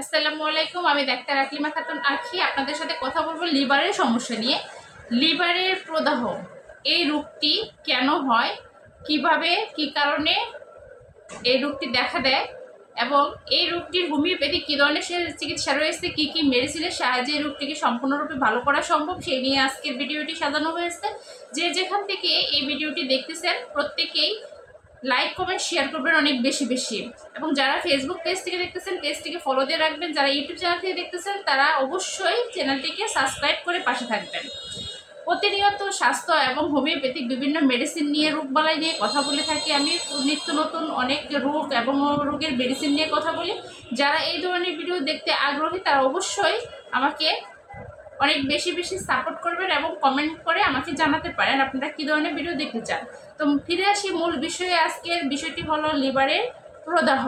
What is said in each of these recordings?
আসসালামু আলাইকুম। আমি ডাক্তার আকলিমা খাতুন আখি আপনাদের সাথে কথা বলবো লিভারের সমস্যা নিয়ে। লিভারের প্রদাহ এই রোগটি কেন হয়, কিভাবে কি কারণে এই রোগটি দেখা দেয় এবং এই রোগটির হোমিওপ্যাথি কী ধরনের চিকিৎসা রয়েছে, কি কি মেডিসিনের সাহায্যে এই রোগটিকে সম্পূর্ণরূপে ভালো করা সম্ভব, সেই নিয়ে আজকের ভিডিওটি সাজানো হয়েছে। যে যেখান থেকে এই ভিডিওটি দেখতেছেন প্রত্যেকেই লাইক কমেন্ট শেয়ার করবেন অনেক বেশি বেশি, এবং যারা ফেসবুক পেজ থেকে দেখতেছেন পেজটিকে ফলো দিয়ে রাখবেন, যারা ইউটিউব চ্যানেল থেকে দেখতেছেন তারা অবশ্যই চ্যানেলটিকে সাবস্ক্রাইব করে পাশে থাকবেন। প্রতিনিয়ত স্বাস্থ্য এবং হোমিওপ্যাথিক বিভিন্ন মেডিসিন নিয়ে রোগবালাই নিয়ে কথা বলে থাকি। আমি নিত্য নতুন অনেক রোগ এবং রোগের মেডিসিন নিয়ে কথা বলি। যারা এই ধরনের ভিডিও দেখতে আগ্রহী তারা অবশ্যই আমাকে অনেক বেশি বেশি সাপোর্ট করবেন এবং কমেন্ট করে আমাকে জানাতে পারেন আপনারা কী ধরনের ভিডিও দেখতে চান। তো ফিরে আসি মূল বিষয়ে। আজকের বিষয়টি হলো লিভারের প্রদাহ।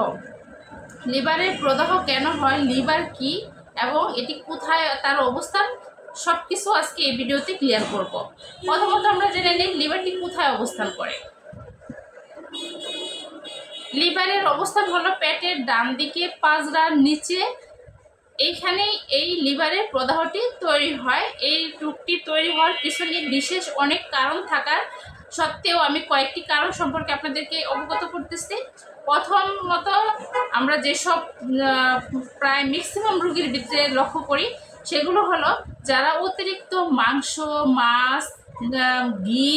লিভারের প্রদাহ কেন হয়, লিভার কি এবং এটি কোথায় তার অবস্থান, সব কিছু আজকে এই ভিডিওতে ক্লিয়ার করব। প্রথমত আমরা জেনে নিই লিভারটি কোথায় অবস্থান করে। লিভারের অবস্থান হলো পেটের ডান দিকে পাঁজরার নিচে। এইখানেই এই লিভারের প্রদাহটি তৈরি হয়। এই রোগটি তৈরি হওয়ার পিছনে বিশেষ অনেক কারণ থাকার সত্ত্বেও আমি কয়েকটি কারণ সম্পর্কে আপনাদেরকে অবগত করতেছি। প্রথমত আমরা যেসব প্রায় ম্যাক্সিমাম রোগীর ভিতরে লক্ষ্য করি সেগুলো হলো যারা অতিরিক্ত মাংস, মাছ, ঘি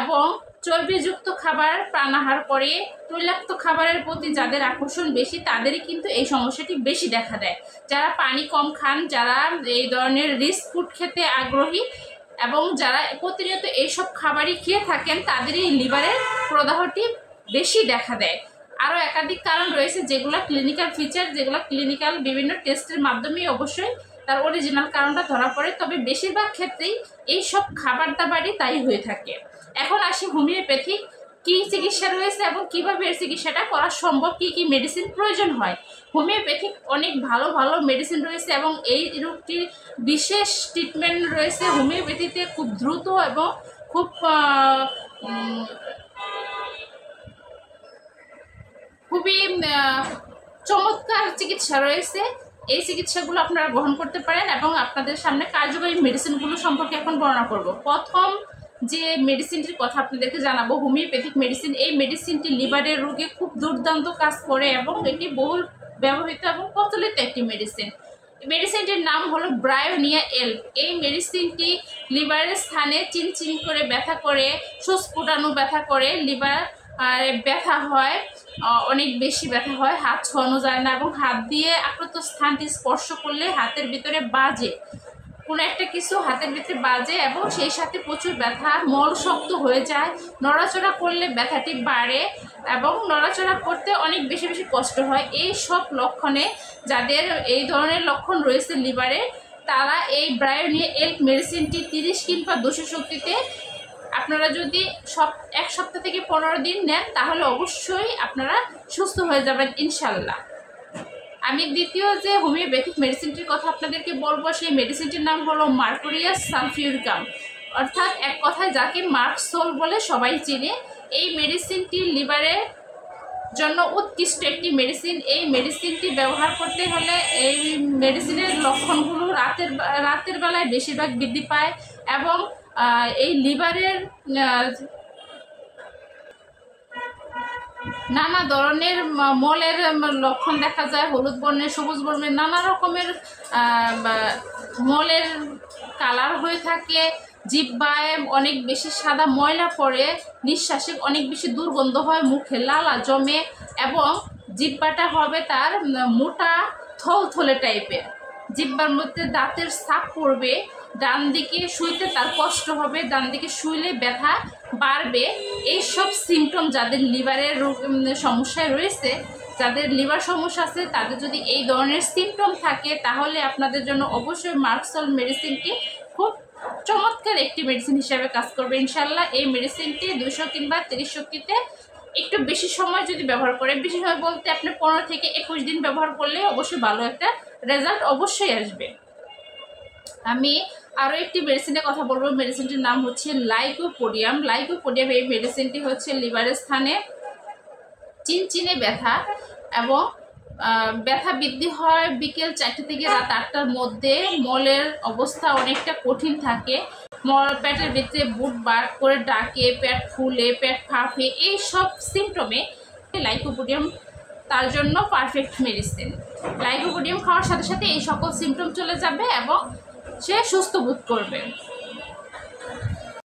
এবং চর্বিযুক্ত খাবার প্রাণাহার করে, তৈলাক্ত খাবারের প্রতি যাদের আকর্ষণ বেশি তাদেরই কিন্তু এই সমস্যাটি বেশি দেখা দেয়। যারা পানি কম খান, যারা এই ধরনের রিচ ফুড খেতে আগ্রহী এবং যারা প্রতিনিয়ত এইসব খাবারই খেয়ে থাকেন তাদেরই লিভারের প্রদাহটি বেশি দেখা দেয়। আরও একাধিক কারণ রয়েছে যেগুলো ক্লিনিক্যাল ফিচার, যেগুলো ক্লিনিক্যাল বিভিন্ন টেস্টের মাধ্যমে অবশ্যই তার অরিজিনাল কারণটা ধরা পড়ে, তবে বেশিরভাগ ক্ষেত্রেই এইসব খাবার দাবারই তাই হয়ে থাকে। এখন আসি হোমিওপ্যাথিক কী চিকিৎসা রয়েছে এবং কীভাবে এর চিকিৎসাটা করা সম্ভব, কী কী মেডিসিন প্রয়োজন হয়। হোমিওপ্যাথিক অনেক ভালো ভালো মেডিসিন রয়েছে এবং এই রোগটির বিশেষ ট্রিটমেন্ট রয়েছে হোমিওপ্যাথিতে। খুব দ্রুত এবং খুব খুবই চমৎকার চিকিৎসা রয়েছে। এই চিকিৎসাগুলো আপনারা গ্রহণ করতে পারেন এবং আপনাদের সামনে কার্যকরী মেডিসিনগুলো সম্পর্কে এখন বর্ণনা করব। প্রথম যে মেডিসিনটির কথা আপনাদেরকে জানাবো হোমিওপ্যাথিক মেডিসিন। এই মেডিসিনটি লিভারের রোগে খুব দুর্দান্ত কাজ করে এবং এটি বহুল ব্যবহৃত এবং প্রচলিত একটি মেডিসিন। মেডিসিনটির নাম হলো ব্রায়োনিয়া এল। এই মেডিসিনটি লিভারের স্থানে চিনচিন করে ব্যথা করে, সুস্ফুটানো ব্যথা করে, লিভার ব্যথা হয়, অনেক বেশি ব্যথা হয়, হাত ছোঁয়ানো যায় না এবং হাত দিয়ে আক্রান্ত স্থানটি স্পর্শ করলে হাতের ভিতরে বাজে, কোনো একটা কিছু হাতের ভিতরে বাজে এবং সেই সাথে প্রচুর ব্যথা, মল শক্ত হয়ে যায়, নড়াচড়া করলে ব্যথাটি বাড়ে এবং নড়াচড়া করতে অনেক বেশি বেশি কষ্ট হয়। এই সব লক্ষণে যাদের এই ধরনের লক্ষণ রয়েছে লিভারে, তারা এই ব্রায়োনিয়া এল মেডিসিনটি 30 কিংবা 200 শক্তিতে আপনারা যদি এক সপ্তাহ থেকে 15 দিন নেন তাহলে অবশ্যই আপনারা সুস্থ হয়ে যাবেন ইনশাল্লাহ। আমি দ্বিতীয় যে হোমিওপ্যাথিক মেডিসিনটির কথা আপনাদেরকে বলবো সেই মেডিসিনটির নাম হলো মার্কুরিয়াস সালফিউরিকাম, অর্থাৎ এক কথায় যাকে মার্কসোল বলে সবাই চিনে। এই মেডিসিনটি লিভারের জন্য উৎকৃষ্ট একটি মেডিসিন। এই মেডিসিনটি ব্যবহার করতে হলে এই মেডিসিনের লক্ষণগুলো রাতের বেলায় বেশিরভাগ বৃদ্ধি পায় এবং এই লিভারের নানা ধরনের মলের লক্ষণ দেখা যায়, হলুদ বর্ণের, সবুজ বর্ণের, নানা রকমের মলের কালার হয়ে থাকে, জিহ্বায় অনেক বেশি সাদা ময়লা পড়ে, নিঃশ্বাসে অনেক বেশি দুর্গন্ধ হয়, মুখে লালা জমে এবং জিহ্বাটা হবে তার মোটা থলথলে টাইপের, জিহ্বার মধ্যে দাঁতের ছাপ পড়বে, ডান দিকে শুইতে তার কষ্ট হবে, ডান দিকে শুইলে ব্যথা বাড়বে। এইসব সিমটম যাদের লিভারের সমস্যায় রয়েছে, যাদের লিভার সমস্যা আছে, তাদের যদি এই ধরনের সিমটম থাকে তাহলে আপনাদের জন্য অবশ্যই মার্কসোল মেডিসিনটি খুব চমৎকার একটি মেডিসিন হিসাবে কাজ করবে ইনশাল্লাহ। এই মেডিসিনটি 200 কিংবা 30 শক্তিতে একটু বেশি সময় যদি ব্যবহার করে, বেশি সময় বলতে আপনি 15 থেকে 21 দিন ব্যবহার করলে অবশ্যই ভালো একটা রেজাল্ট অবশ্যই আসবে। আমি আরও একটি মেডিসিনের কথা বলবো। মেডিসিনটির নাম হচ্ছে লাইকোপোডিয়াম। লাইকোপোডিয়াম এই মেডিসিনটি হচ্ছে লিভারের স্থানে চিনচিনে ব্যথা এবং ব্যথা বৃদ্ধি হয় বিকেল 4টে থেকে রাত 8টার মধ্যে, মলের অবস্থা অনেকটা কঠিন থাকে, পেটের ভিতরে বুট বার করে ডাকে, পেট ফুলে, পেট ফাঁপে, এই সব সিমটমে লাইকোপোডিয়াম তার জন্য পারফেক্ট মেডিসিন। লাইকোপোডিয়াম খাওয়ার সাথে সাথে এই সকল সিমটম চলে যাবে এবং সে সুস্থ বোধ করবে।